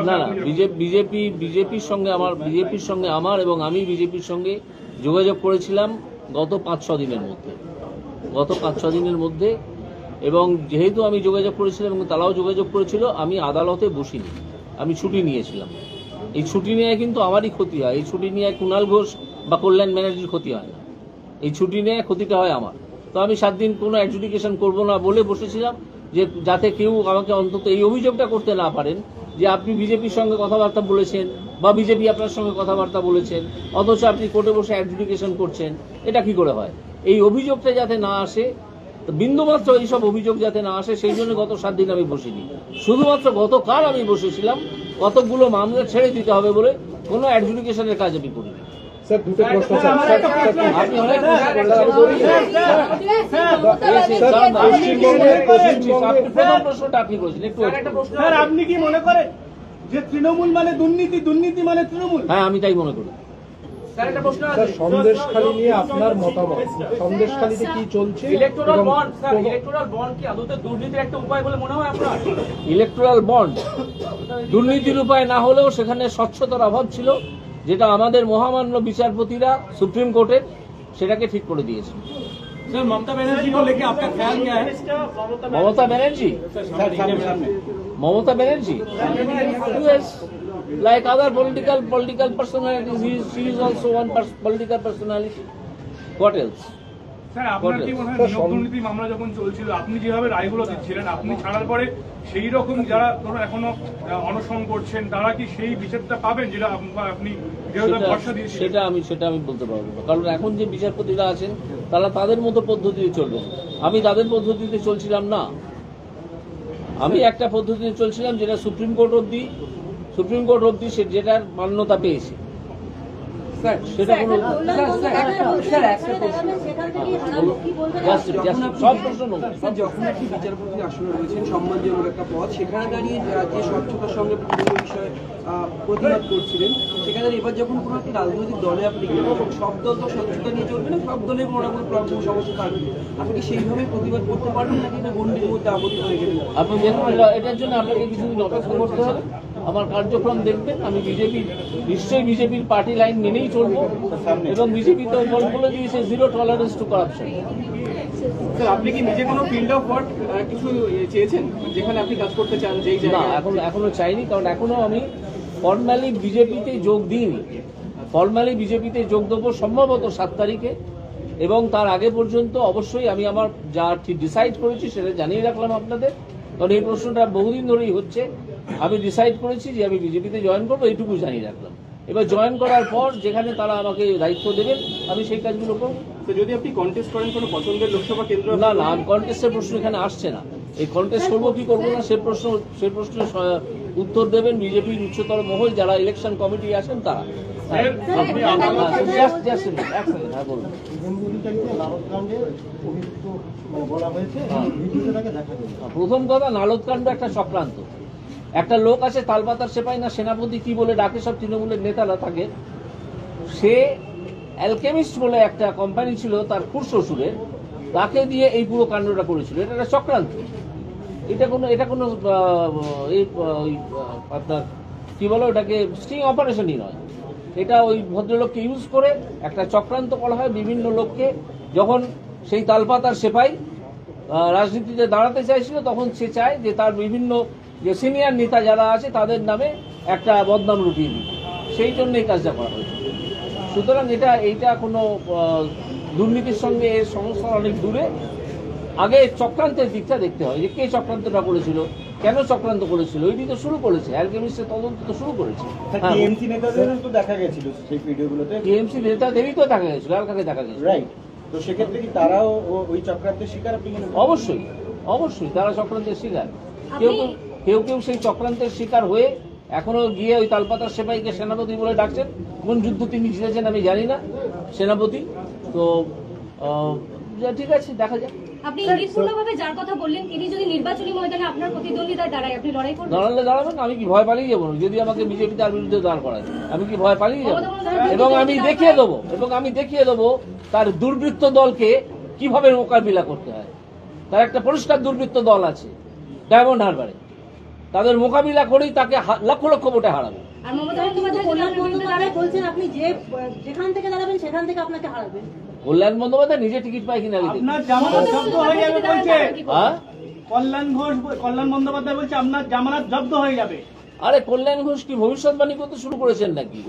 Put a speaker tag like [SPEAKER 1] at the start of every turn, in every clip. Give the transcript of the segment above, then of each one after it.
[SPEAKER 1] না না বিজেপির সঙ্গে আমার এবং আমি বিজেপির সঙ্গে যোগাযোগ করেছিলাম গত 5-6 দিনের মধ্যে এবং যেহেতু আমি যোগাযোগ করেছিলাম এবং তারাও যোগাযোগ করেছিল, আমি আদালতে বসিনি, আমি ছুটি নিয়েছিলাম। এই ছুটি নিয়ে কিন্তু আমারই ক্ষতি হয়, এই ছুটি নিয়ে কুণাল ঘোষ বা কল্যাণ ব্যানার্জির ক্ষতি হয় না, এই ছুটি নিয়ে ক্ষতিটা হয় আমার। তো আমি 7 দিন কোনো অ্যাডজুডিকেশন করব না বলে বসেছিলাম, যে যাতে কেউ আমাকে অন্তত এই অভিযোগটা করতে না পারেন যে আপনি বিজেপির সঙ্গে কথাবার্তা বলেছেন বা বিজেপি আপনার সঙ্গে কথাবার্তা বলেছেন, অথচ আপনি কোর্টে বসে অ্যাডজুডিকেশন করছেন। এটা কি করে হয়? এই অভিযোগটা যাতে না আসে, বিন্দুমাত্র এইসব অভিযোগ যাতে না আসে, সেই জন্য গত 7 দিন আমি বসিনি। শুধুমাত্র গতকাল আমি বসেছিলাম কতকগুলো মামলা ছেড়ে দিতে হবে বলে, কোনো অ্যাডজুডিকেশনের কাজ আমি করিনি।
[SPEAKER 2] স্যার, দুটো প্রশ্ন স্যার।
[SPEAKER 1] আপনি অনেক প্রশ্নটা আপনি করেছেন একটু।
[SPEAKER 3] স্যার, আপনি কি মনে করেন যে তৃণমূল মানে দুর্নীতি, দুর্নীতি মানে তৃণমূল?
[SPEAKER 1] হ্যাঁ, আমি তাই মনে করি।
[SPEAKER 3] স্যার, একটা প্রশ্ন আছে।
[SPEAKER 2] স্যার, সন্দেশখালী নিয়ে আপনার মতামত, সন্দেশখালীতে কি চলছে?
[SPEAKER 3] Electoral bond, sir, electoral bond কি আদতে দুর্নীতির একটা উপায় বলে মনে হয় আপনার?
[SPEAKER 1] ইলেকটোরাল বন্ড দুর্নীতির উপায় না হলেও সেখানে স্বচ্ছতার অভাব ছিল, যেটা আমাদের মহামান্য বিচারপতিরা সুপ্রিম কোর্টের সেটাকে ঠিক করে দিয়েছে।
[SPEAKER 3] सर, ममता बनर्जी को लेके आपका ख्याल क्या है?
[SPEAKER 1] Mamata Banerjee, yes, like other political personalities, she is also one political personality. What else?
[SPEAKER 4] Sir, আপনার কি মনে হয় নিয়োগ দুর্নীতি মামলা যখন চলছিল, আপনি যেভাবে রায়গুলো দিচ্ছিলেন, আপনি ছাড়ার পরে সেই রকম যারা ধরুন এখনো অনশন করছেন, তারা কি সেই বিচারটা পাবেন যেটা আপনি ভরসা দিয়েছিলেন?
[SPEAKER 1] সেটা আমি বলতে পারবো না, কারণ এখন যে বিচারপতিরা আছেন তারা তাদের মতো পদ্ধতিতে চলবেন। আমি তাদের পদ্ধতিতে চলছিলাম না, আমি একটা পদ্ধতিতে চলছিলাম যেটা সুপ্রিম কোর্ট অবধি যেটার মান্যতা পেয়েছে। সব প্রশ্ন
[SPEAKER 5] যখন একটি বিচারপতির আসনে রয়েছেন সম্মানজনক একটা পদ, সেখানে দাঁড়িয়ে যে স্বচ্ছতার সঙ্গে বিভিন্ন বিষয়ে প্রতিবাদ করছিলেন, সেখানে এবার যখন কোনো একটি রাজনৈতিক দলে আপনি গেলেন, সব দল তো স্বচ্ছতা নিয়ে চলবে না, সব দলের কোনো না কোনো প্রবলেম সমস্যা থাকবে, আপনি কি সেইভাবে প্রতিবাদ করতে পারবেন নাকি এটা গণ্ডির মধ্যে আবদ্ধ হয়ে গেলেন?
[SPEAKER 1] আপনি দেখুন, এটার জন্য আপনাকে কিছুদিন অপেক্ষা করতে হবে। আমার কার্যক্রম দেখবেন, আমি নিশ্চয়ই বিজেপির পার্টি লাইন মেনেই চলবো এবং বিজেপি তো বলে দিয়েছে zero tolerance two corruption.
[SPEAKER 5] Sir, আপনি কি নিজে কোনো ফিল্ড অফ ওয়ার্ক কিছু চেয়েছেন যেখানে আপনি কাজ করতে চান? যেই
[SPEAKER 1] না, এখনো চাইনি, কারণ এখনো আমি ফর্মালি বিজেপিতে যোগ দিইনি। ফর্মালি বিজেপিতে যোগ দেবো সম্ভবত 7 তারিখে, এবং তার আগে পর্যন্ত অবশ্যই আমি আমার যা ঠিক ডিসাইড করেছি সেটা জানিয়ে রাখলাম আপনাদের, কারণ এই প্রশ্নটা বহুদিন ধরেই হচ্ছে। আমি ডিসাইড করেছি যে আমি বিজেপিতে জয়েন করবো, এইটুকু জানিয়ে রাখলাম। এবার জয়েন করার পর যেখানে তারা আমাকে দায়িত্ব দেবেন আমি সেই কাজগুলো করবো।
[SPEAKER 5] যদি আপনি কন্টেস্ট করেন কোনো পছন্দের লোকসভা কেন্দ্র?
[SPEAKER 1] না, কন্টেস্টের প্রশ্ন এখানে আসছে না। এই কন্টেস্ট করবো কি করবো না সে প্রশ্নের উত্তর দেবেন বিজেপির উচ্চতর মহল, যারা ইলেকশন কমিটি আছেন তারা। প্রথম কথা, নালদকাণ্ড একটা চক্রান্ত। একটা লোক আছে তালপাতার সেপাই না সেনাপতি কি বলে ডাকে সব তৃণমূলের নেতারা থাকে, সে অ্যালকেমিস্ট বলে একটা কোম্পানি ছিল তার খুড়শ্বশুরের, তাকে দিয়ে এই পুরো কাণ্ডটা করেছিল। এটা একটা চক্রান্ত, এটা কোনো আপনার কি বলো ওটাকে স্টিং অপারেশনই নয়। এটা ওই ভদ্রলোককে ইউজ করে একটা চক্রান্ত করা হয় বিভিন্ন লোককে। যখন সেই তালপাতার সেপাই রাজনীতিতে দাঁড়াতে চাইছিল, তখন সে চায় যে তার বিভিন্ন যে সিনিয়র নেতা যারা আছে তাদের নামে একটা বদনাম রুটিয়ে দিতে, সেই জন্য এই কাজটা করা হয়েছে। সুতরাং এইটা কোনো দুর্নীতির সঙ্গে এর সমস্যা অনেক দূরে। আগে চক্রান্তের দিকটা দেখতে হয়, যে কে চক্রান্তটা করেছিল, কেন চক্রান্ত করেছিল, ওইটি তো শুরু করেছে, অ্যালকেমিস্টের তদন্ত তো শুরু করেছে।
[SPEAKER 3] টিএমসি নেতাদেরও তো দেখা গেছিল সেই ভিডিওগুলোতে,
[SPEAKER 1] টিএমসি নেতাদেরই তো দেখা গেছিল, আর কাকে দেখা গেছিল?
[SPEAKER 3] রাইট। তো সেক্ষেত্রে কি তারাও ওই চক্রান্তের শিকার? আপনি
[SPEAKER 1] অবশ্যই তারা চক্রান্তের শিকার। কেউ সেই চক্রান্তের শিকার হয়ে এখনো গিয়ে ওই তালপাতার সেপাইকে সেনাপতি বলে ডাকছেন। কোন যুদ্ধ তিনি জিতেছেন আমি জানি না, সেনাপতি তো। ঠিক আছে, দেখা যাক।
[SPEAKER 6] আপনি ইঙ্গিতপূর্ণভাবে যার কথা বললেন, তিনি যদি নির্বাচনী ময়দানে আপনার প্রতিদ্বন্দ্বিতায় দাঁড়ায়, আপনি লড়াই করবেন?
[SPEAKER 1] দাঁড়াবেন, আমি কি ভয় পালিয়ে যাবো? যদি আমাকে বিজেপি তার বিরুদ্ধে দাঁড় করায়, আমি কি ভয় পালিয়ে যাবো? এবং আমি দেখিয়ে দেবো তার দুর্বৃত্ত দলকে কিভাবে মোকাবিলা করতে হয়। তার একটা পরিষ্কার দুর্বৃত্ত দল আছে ডায়মন্ড হারবারে, তাদের মোকাবিলা করেই তাকে লক্ষ লক্ষ ভোটে হারাবে।
[SPEAKER 6] আর মমতা বন্দ্যোপাধ্যায়
[SPEAKER 7] কল্যাণ বন্দ্যোপাধ্যায় বলছেন আপনি যেখান থেকে দাঁড়াবেন সেখান থেকে আপনাকে হারাবেন।
[SPEAKER 1] কল্যাণ বন্দ্যোপাধ্যায় নিজে টিকিট পায় কিনা আগে দেখি।
[SPEAKER 3] আপনার জামানত জব্দ হয়ে যাবে বলছে।
[SPEAKER 1] হ্যাঁ,
[SPEAKER 3] কল্যাণ বন্দ্যোপাধ্যায় বলছে আপনার জামানত জব্দ হয়ে যাবে।
[SPEAKER 1] আরে কল্যাণ ঘোষ কি ভবিষ্যৎবাণী করতে শুরু করেছেন নাকি?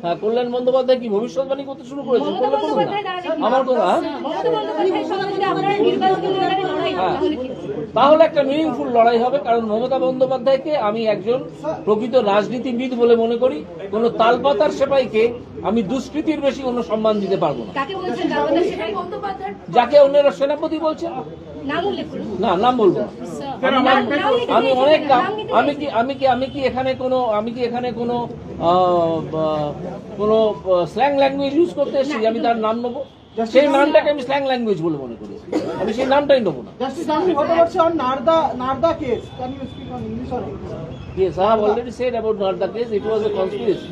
[SPEAKER 1] হ্যাঁ, কল্যাণ বন্দ্যোপাধ্যায় কি ভবিষ্যৎবাণী করতে শুরু করেছেন?
[SPEAKER 6] মমতা বন্দ্যোপাধ্যায়
[SPEAKER 1] আমার কথা, হ্যাঁ?
[SPEAKER 6] মমতা বন্দ্যোপাধ্যায়ের সঙ্গে যদি আপনার নির্বাচনী ময়দানে লড়াই হয় তাহলে কি?
[SPEAKER 1] তাহলে একটা মিনিংফুল লড়াই হবে, কারণ মমতা বন্দ্যোপাধ্যায়কে আমি একজন প্রকৃত রাজনীতিবিদ বলে মনে করি। কোন তালপাতার সেপাইকে আমি দুষ্কৃতির বেশি কোনো সম্মান দিতে পারবো না।
[SPEAKER 6] কাকে বলছেন দামোদর সেটাই বন্দ্যোপাধ্যায়?
[SPEAKER 1] যাকে অন্যরা সেনাপতি বলছেন,
[SPEAKER 6] নাম উল্লেখ করুন।
[SPEAKER 1] না নাম বলবো না। আমি অনেক আমি কি এখানে কোনো স্ল্যাং ল্যাঙ্গুয়েজ ইউজ করতে এসেছি যে আমি তার নাম নেবো? সেই নামটাকে আমি স্ল্যাং ল্যাঙ্গুয়েজ বলে মনে করি, আমি সেই নামটাই নেবো না।
[SPEAKER 2] Justice Gandhi, what about on Narda case? Can you speak on English or English?
[SPEAKER 1] Yes, I have already said about Narda case. It was a conspiracy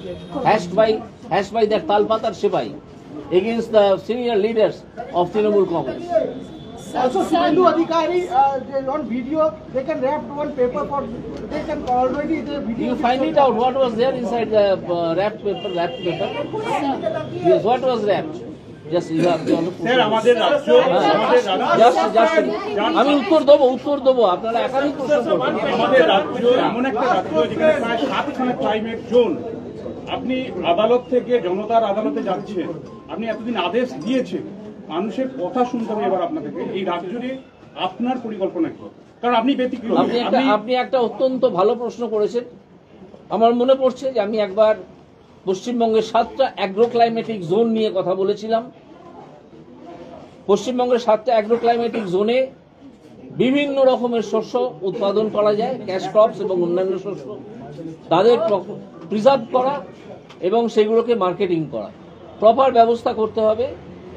[SPEAKER 1] hashed by that Talpatar Sipai against the senior leaders of Trinamool Congress.
[SPEAKER 2] Also, Suvendu Adhikari, on video, they can wrap one paper for, they can already, the video.
[SPEAKER 1] You find it out what was there inside the wrapped paper. Yes, what was wrapped? Just you have to
[SPEAKER 4] sir আমাদের রাজ্য
[SPEAKER 1] আমি উত্তর দেবো আপনারা একাধিক প্রশ্ন করবেন।
[SPEAKER 4] আমাদের রাজ্য এমন একটা রাজ্য যেখানে প্রায় 7খানা ক্লাইমেট জোন। আপনি আদালত থেকে জনতার আদালতে যাচ্ছেন, আপনি এতদিন আদেশ দিয়েছেন, মানুষের কথা শুনতে হবে এবার আপনাদেরকে। এই রাজ্যে আপনার পরিকল্পনা কি? কারণ আপনি ব্যতিক্রমী।
[SPEAKER 1] আপনি একটা অত্যন্ত ভালো প্রশ্ন করেছেন। আমার মনে পড়ছে যে আমি একবার পশ্চিমবঙ্গের 7টা অ্যাগ্রো ক্লাইমেটিক জোন নিয়ে কথা বলেছিলাম। পশ্চিমবঙ্গের 7টা অ্যাগ্রো ক্লাইমেটিক জোনে বিভিন্ন রকমের শস্য উৎপাদন করা যায়, ক্যাশ ক্রপস এবং অন্যান্য শস্য, তাদের প্রিজার্ভ করা এবং সেগুলোকে মার্কেটিং করা, প্রপার ব্যবস্থা করতে হবে।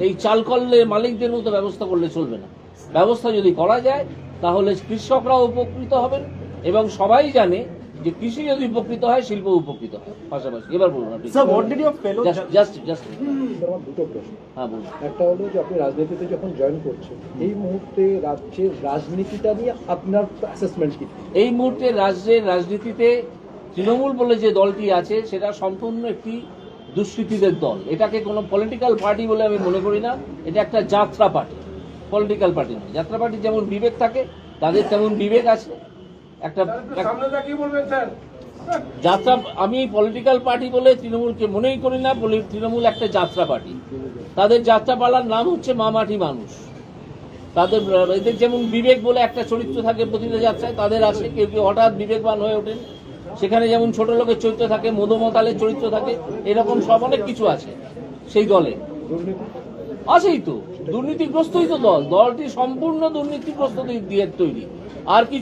[SPEAKER 1] এই চালকলের মালিকদের মতো ব্যবস্থা করলে চলবে না। ব্যবস্থা যদি করা যায় তাহলে কৃষকরাও উপকৃত হবেন এবং সবাই জানে যে কৃষি যদি উপকৃত হয় শিল্প উপকৃত হয় পাশাপাশি। এবার বলুন আপনি। জাস্ট
[SPEAKER 2] আমার দুটো প্রশ্ন।
[SPEAKER 1] হ্যাঁ বলুন।
[SPEAKER 2] একটা হলো যে আপনি রাজনীতিতে যখন জয়েন করছেন, এই মুহূর্তে রাজ্যের রাজনীতিটা নিয়ে আপনার অ্যাসেসমেন্ট কি?
[SPEAKER 1] এই মুহূর্তে রাজ্যের রাজনীতিতে তৃণমূল বলে যে দলটি আছে সেটা সম্পূর্ণ একটি দুষ্কৃতীদের দল। এটাকে কোনো পলিটিক্যাল পার্টি বলে আমি মনে করি না। এটা একটা যাত্রা পার্টি, পলিটিক্যাল পার্টি নয়। যাত্রা পার্টি যেমন বিবেক থাকে, তাদের তেমন বিবেক আছে। যাত্রা, আমি পলিটিক্যাল পার্টি বলে তৃণমূলকে মনেই করি না। তৃণমূল একটা যাত্রা পার্টি। তাদের যাত্রাপালার নাম হচ্ছে মা মাটি মানুষ। তাদের এদের যেমন বিবেক বলে একটা চরিত্র থাকে প্রতিটা যাত্রায়, তাদের আছে। কেউ কেউ হঠাৎ বিবেকবান হয়ে ওঠেন, সেখানে যেমন ছোট লোকের চরিত্র থাকে, মদমতালের চরিত্র থাকে, এরকম সব অনেক কিছু আছে সেই দলে। আছেই তো, দুর্নীতিগ্রস্তই তো দলটি সম্পূর্ণ দুর্নীতিগ্রস্ত দিয়ে তৈরি। আর কি